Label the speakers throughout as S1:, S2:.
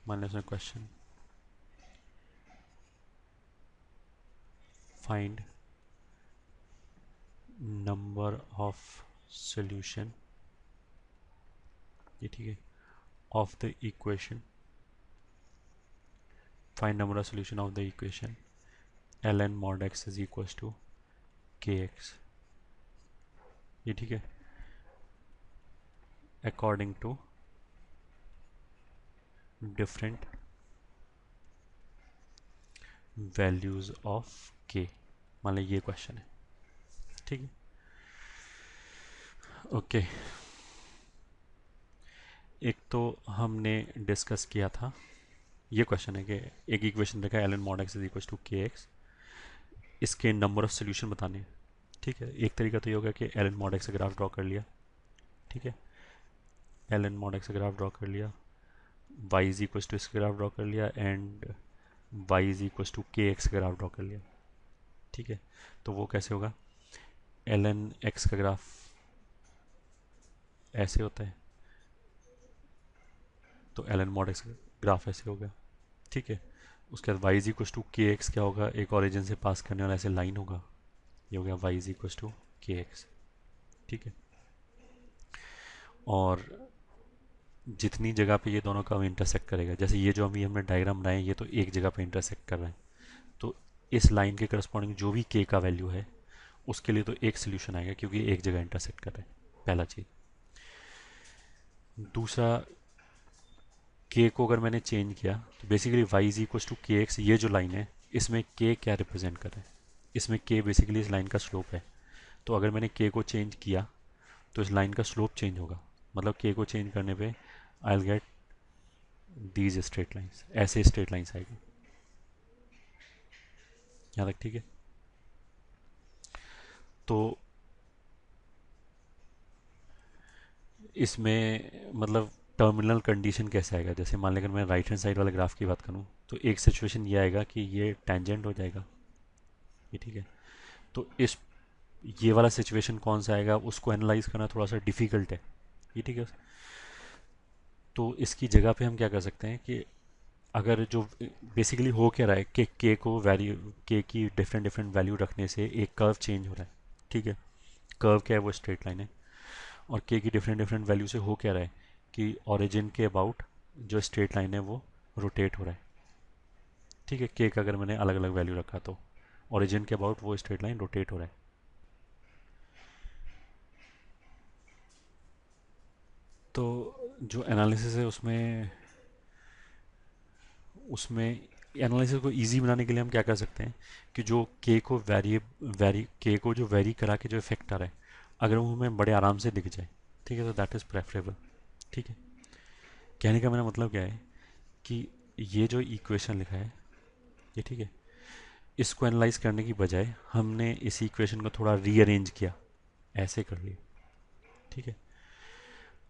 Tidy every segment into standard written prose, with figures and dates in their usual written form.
S1: मान लो question find number of solution, ये ठीक है, of the equation, find number of solution of the equation ln mod x is equal to kx, ये ठीक है, according to different values of k। मान लो ये क्वेश्चन है, ठीक है। ओके, एक तो हमने डिस्कस किया था, ये क्वेश्चन है कि एक इक्वेशन देखा है ln mod x is equal to kx, इसके नंबर ऑफ सोल्यूशन बताने हैं, ठीक है। एक तरीका तो ये होगा कि ln mod x का ग्राफ ड्रॉ कर लिया, ठीक है, ln mod x का ग्राफ ड्रॉ कर लिया, y इज इक्वल टू इसका ग्राफ ड्रॉ कर लिया, and y is equal to kx का ग्राफ ड्रॉ कर लिया, ठीक है। तो वो कैसे होगा, ln x का ग्राफ ऐसे होता है, तो ln mod x का ग्राफ ऐसे होगा, ठीक है। उसके बाद y is equal to K x क्या होगा, एक ओरिजिन से पास करने वाला ऐसे लाइन होगा, ये हो गया y is equal to K x, ठीक है। और जितनी जगह पे ये दोनों का इंटरसेक्ट करेगा, जैसे ये जो अभी हमने डायग्राम बनाए ये तो एक जगह पे इंटरसेक्ट कर रहे हैं, तो इस लाइन के करस्पॉन्डिंग जो भी k का वैल्यू है उसके लिए तो एक सोल्यूशन आएगा क्योंकि एक जगह इंटरसेक्ट कर रहे हैं, पहला चीज़। दूसरा, k को अगर मैंने चेंज किया तो basically y is equal to K X, ये जो लाइन है इसमें k क्या रिप्रेजेंट कर रहा है, इसमें k बेसिकली इस लाइन का स्लोप है, तो अगर मैंने k को चेंज किया तो इस लाइन का स्लोप चेंज होगा, मतलब k को चेंज करने पे I will get these straight lines, ऐसे स्ट्रेट लाइंस आएगी, यहाँ तक ठीक है। तो इसमें मतलब टर्मिनल कंडीशन कैसे आएगा, जैसे मान लें अगर मैं राइट हैंड साइड वाले ग्राफ की बात करूँ तो एक सिचुएशन ये आएगा कि ये टेंजेंट हो जाएगा, ये ठीक है। तो इस ये वाला सिचुएशन कौन सा आएगा उसको एनालाइज करना थोड़ा सा डिफिकल्ट है, ये ठीक है। तो इसकी जगह पे हम क्या कर सकते हैं कि अगर जो बेसिकली हो क्या रहा है कि के को वैल्यू, के की डिफरेंट डिफरेंट वैल्यू रखने से एक कर्व चेंज हो रहा है, ठीक है। कर्व क्या है, वो स्ट्रेट लाइन है, और के की डिफरेंट डिफरेंट वैल्यू से हो क्या रहा है कि ओरिजिन के अबाउट जो स्ट्रेट लाइन है वो रोटेट हो रहा है, ठीक है। के का अगर मैंने अलग अलग वैल्यू रखा तो ओरिजिन के अबाउट वो स्ट्रेट लाइन रोटेट हो रहा है। तो जो एनालिसिस है उसमें उसमें एनालिसिस को इजी बनाने के लिए हम क्या कर सकते हैं कि जो के को के को जो वेरी करा के जो इफेक्ट आ रहा है अगर वो हमें बड़े आराम से दिख जाए, ठीक है, तो दैट इज़ प्रेफरेबल, ठीक है। कहने का मेरा मतलब क्या है कि ये जो इक्वेशन लिखा है, ये ठीक है, इसको एनालाइज करने की बजाय हमने इस इक्वेशन को थोड़ा रीअरेंज किया, ऐसे कर लिया, ठीक है।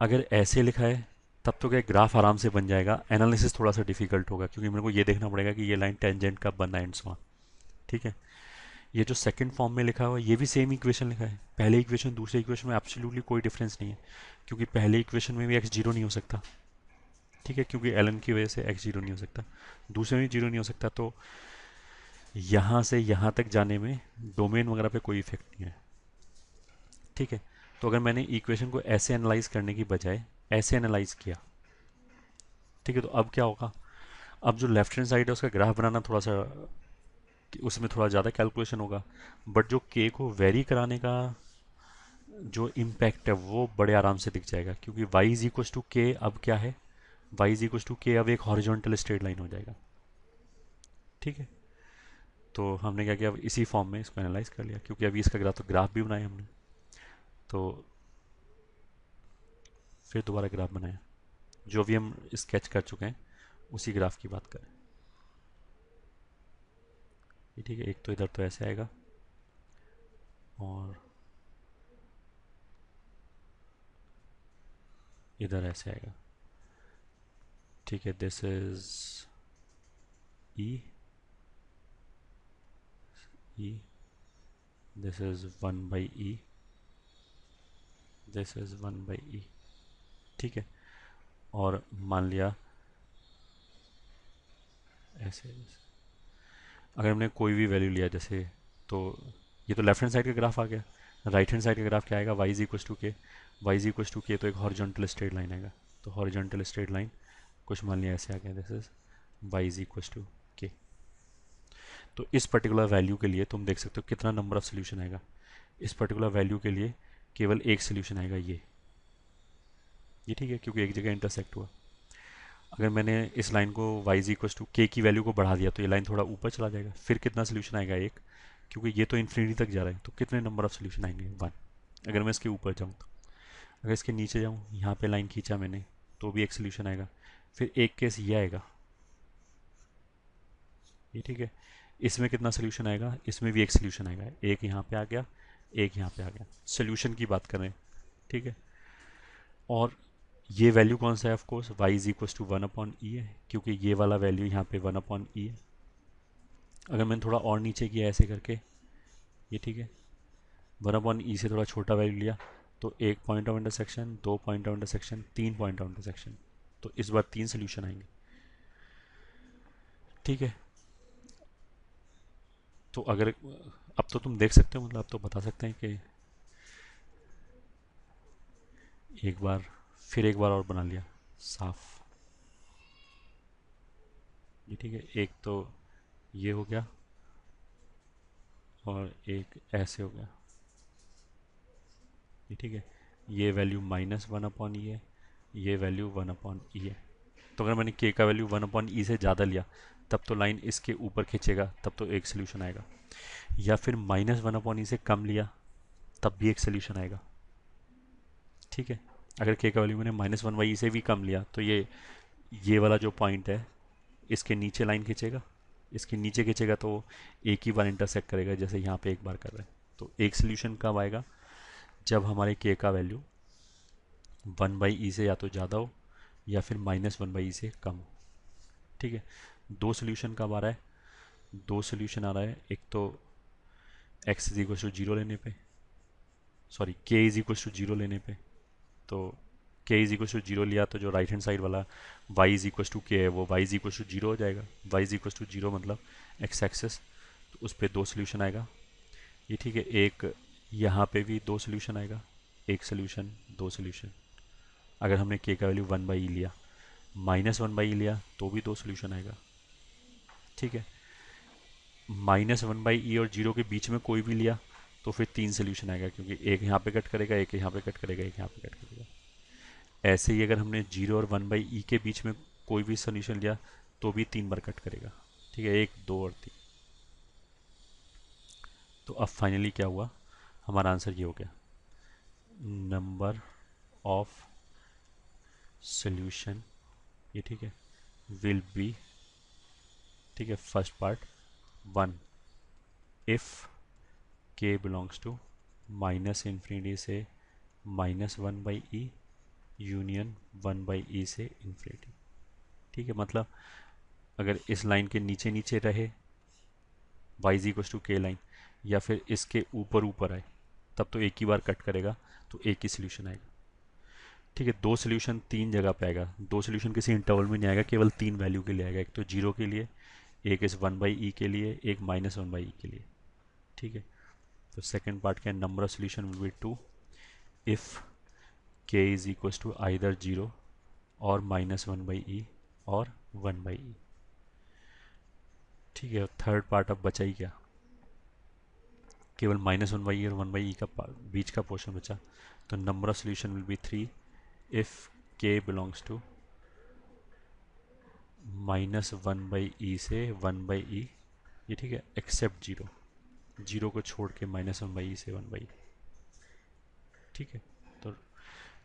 S1: अगर ऐसे लिखा है तब तो क्या ग्राफ आराम से बन जाएगा, एनालिसिस थोड़ा सा डिफिकल्ट होगा क्योंकि मेरे को ये देखना पड़ेगा कि ये लाइन टेंजेंट कब बनना है एंड सो ऑन, ठीक है। ये जो सेकंड फॉर्म में लिखा हुआ है ये भी सेम इक्वेशन लिखा है, पहले इक्वेशन दूसरे इक्वेशन में एब्सोल्युटली कोई डिफरेंस नहीं है, क्योंकि पहले इक्वेशन में भी एक्स जीरो नहीं हो सकता, ठीक है, क्योंकि एलन की वजह से एक्स जीरो नहीं हो सकता, दूसरे में जीरो नहीं हो सकता, तो यहाँ से यहाँ तक जाने में डोमेन वगैरह पे कोई इफेक्ट नहीं है, ठीक है। तो अगर मैंने इक्वेशन को ऐसे एनालाइज करने की बजाय ऐसे एनालाइज किया, ठीक है, तो अब क्या होगा, अब जो लेफ्ट हैंड साइड है उसका ग्राफ बनाना थोड़ा सा उसमें थोड़ा ज़्यादा कैलकुलेशन होगा, बट जो के को वेरी कराने का जो इम्पैक्ट है वो बड़े आराम से दिख जाएगा, क्योंकि y इज इक्व टू के अब क्या है, y इज इक्व टू के अब एक हॉरिजॉन्टल स्ट्रेट लाइन हो जाएगा, ठीक है। तो हमने क्या किया, अब इसी फॉर्म में इसको एनालाइज कर लिया, क्योंकि अभी इसका ग्राफ भी बनाया हमने, तो फिर दोबारा ग्राफ बनाया, जो भी हम स्केच कर चुके हैं उसी ग्राफ की बात करें, ये ठीक है। एक तो इधर तो ऐसे आएगा और इधर ऐसे आएगा, ठीक है। This is e, e, this is one by e, this is one by e, ठीक है। और मान लिया ऐसे अगर हमने कोई भी वैल्यू लिया जैसे, तो ये तो लेफ्ट हैंड साइड का ग्राफ आ गया। राइट हैंड साइड का ग्राफ क्या आएगा, वाई इज इक्वस टू के। Y is equals to K तो एक हॉरिजॉन्टल स्ट्रेट लाइन आएगा। तो हॉरिजॉन्टल स्ट्रेट लाइन कुछ मान लिया ऐसे आ गया, this is Y is equals to K. तो इस पर्टिकुलर वैल्यू के लिए तुम देख सकते हो कितना नंबर ऑफ सोल्यूशन आएगा। इस पर्टिकुलर वैल्यू के लिए केवल एक सोल्यूशन आएगा, ये ठीक है, क्योंकि एक जगह इंटरसेक्ट हुआ। अगर मैंने इस लाइन को y इज इक्वस टू के की वैल्यू को बढ़ा दिया तो ये लाइन थोड़ा ऊपर चला जाएगा, फिर कितना सोल्यूशन आएगा, एक, क्योंकि ये तो इन्फिनिटी तक जा रहा है, तो कितने नंबर ऑफ सोल्यूशन आएंगे, वन। अगर मैं इसके ऊपर जाऊँ तो, अगर इसके नीचे जाऊँ, यहाँ पे लाइन खींचा मैंने तो भी एक सोल्यूशन आएगा। फिर एक केस ये आएगा, ये ठीक है। इसमें कितना सोल्यूशन आएगा, इसमें भी एक सोल्यूशन आएगा, एक यहाँ पे आ गया, एक यहाँ पे आ गया। सोल्यूशन की बात करें, ठीक है। और ये वैल्यू कौन सा है, of course y is equal to one upon e है, क्योंकि ये वाला वैल्यू यहाँ पे वन अपॉन ई है। अगर मैंने थोड़ा और नीचे किया ऐसे करके, ये ठीक है, वन अपॉन ई से थोड़ा छोटा वैल्यू लिया, तो एक पॉइंट ऑफ इंटरसेक्शन, दो पॉइंट ऑफ इंटरसेक्शन, तीन पॉइंट ऑफ इंटरसेक्शन, तो इस बार तीन सोल्यूशन आएंगे, ठीक है। तो अगर अब तो तुम देख सकते हो, मतलब अब तो बता सकते हैं कि एक बार, फिर एक बार और बना लिया साफ, ये ठीक है। एक तो ये हो गया और एक ऐसे हो गया, ये ठीक है। ये value minus one upon e है, ये वैल्यू वन अपॉन ई है। तो अगर मैंने के का वैल्यू वन अपॉन ई से ज़्यादा लिया तब तो लाइन इसके ऊपर खींचेगा, तब तो एक सोल्यूशन आएगा। या फिर माइनस वन अपॉन ई से कम लिया तब भी एक सोल्यूशन आएगा, ठीक है। अगर के का वैल्यू मैंने माइनस वन बाई ई से भी कम लिया तो ये वाला जो पॉइंट है इसके नीचे लाइन खींचेगा, इसके नीचे खींचेगा तो एक ही बार इंटरसेक्ट करेगा, जैसे यहाँ पे एक बार कर रहा है। तो एक सोल्यूशन कब आएगा, जब हमारे के का वैल्यू वन बाई ई से या तो ज़्यादा हो या फिर माइनस वन बाई ई से कम हो, ठीक है। दो सोल्यूशन कब आ रहा है, दो सोल्यूशन आ रहा है, एक तो X is equal to zero लेने पे, सॉरी के इज इक्वल टू जीरो लेने पे। तो के इज इक्वल टू जीरो लिया तो जो राइट हैंड साइड वाला Y is equal to K है वो Y is equal to zero हो जाएगा। Y is equal to zero मतलब एक्स एक्सेस, तो उस पर दो सोल्यूशन आएगा, ये ठीक है। एक यहाँ पे भी दो सोल्यूशन आएगा, एक सोल्यूशन, दो सोल्यूशन। अगर हमने के का वैल्यू वन बाई ई लिया, माइनस वन बाई ई लिया तो भी दो सोल्यूशन आएगा, ठीक है। माइनस वन बाई ई और जीरो के बीच में कोई भी लिया तो फिर तीन सोल्यूशन आएगा, क्योंकि एक यहाँ पे कट करेगा, एक यहाँ पे कट करेगा, एक यहाँ पे कट करेगा। ऐसे ही अगर हमने जीरो और वन बाई ई के बीच में कोई भी सोल्यूशन लिया तो भी तीन बार कट करेगा, ठीक है, एक, दो और तीन। तो अब फाइनली क्या हुआ, हमारा आंसर ये हो गया, नंबर ऑफ सोल्यूशन, ये ठीक है, विल बी, ठीक है, first part one if k belongs to minus infinity से minus one by e union one by e से इन्फिनिटी, ठीक है। मतलब अगर इस लाइन के नीचे नीचे रहे वाई इज इक्वल टू के लाइन, या फिर इसके ऊपर ऊपर आए तब तो एक ही बार कट करेगा, तो एक ही सोल्यूशन आएगा, ठीक है। दो सोल्यूशन तीन जगह पे आएगा, दो सोल्यूशन किसी इंटरवल में नहीं आएगा, केवल तीन वैल्यू के लिए आएगा, एक तो जीरो के लिए, एक इस वन बाई ई के लिए, एक माइनस वन बाई ई के लिए, ठीक है। तो सेकेंड पार्ट का number of solution will be two if k is equal to either zero और माइनस वन बाई ई और वन बाई ई, ठीक है। थर्ड पार्ट अब बचा ही क्या, केवल माइनस वन बाई ई और वन बाई ई का बीच का पोर्शन बचा। तो number of solution will be three if k belongs to minus one by e से वन बाई ई, ये ठीक है, एक्सेप्ट जीरो, जीरो को छोड़ के माइनस वन बाई ई से वन बाई, ठीक है। तो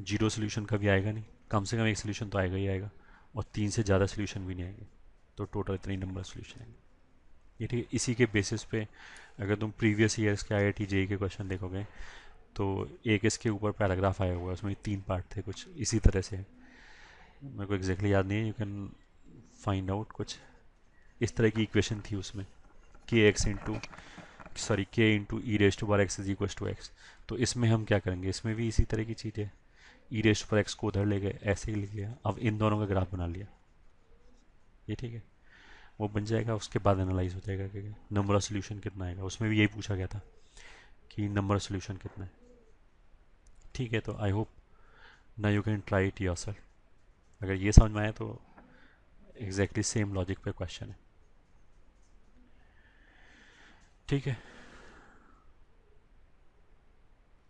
S1: जीरो सोल्यूशन कभी आएगा नहीं, कम से कम एक सोल्यूशन तो आएगा ही आएगा, और तीन से ज़्यादा सोल्यूशन भी नहीं आएंगे, तो टोटल इतने ही नंबर ऑफ सोल्यूशन आएंगे, ये ठीक है। इसी के बेसिस पे अगर तुम प्रीवियस ईयर्स के IIT JEE के क्वेश्चन देखोगे तो एक इसके ऊपर पैराग्राफ आया हुआ है, उसमें तीन पार्ट थे कुछ इसी तरह से, मेरे को एग्जैक्टली याद नहीं है, यू कैन फाइंड आउट, कुछ इस तरह की इक्वेशन थी उसमें, K X into, sorry K into E raised पर X is equal to X. तो इसमें हम क्या करेंगे, इसमें भी इसी तरह की चीज़ है, ई रेस्ट पर एक्स को उधर ले गए, ऐसे ही ले गया, अब इन दोनों का ग्राफ बना लिया, ये ठीक है। वो बन जाएगा, उसके बाद एनालाइज हो जाएगा कि नंबर ऑफ सोल्यूशन कितना आएगा। उसमें भी यही पूछा गया था कि नंबर ऑफ सोल्यूशन कितना है। ठीक है, तो आई होप ना you can try it yourself. अगर ये समझ में आए तो एग्जैक्टली सेम लॉजिक पे क्वेश्चन है। ठीक है।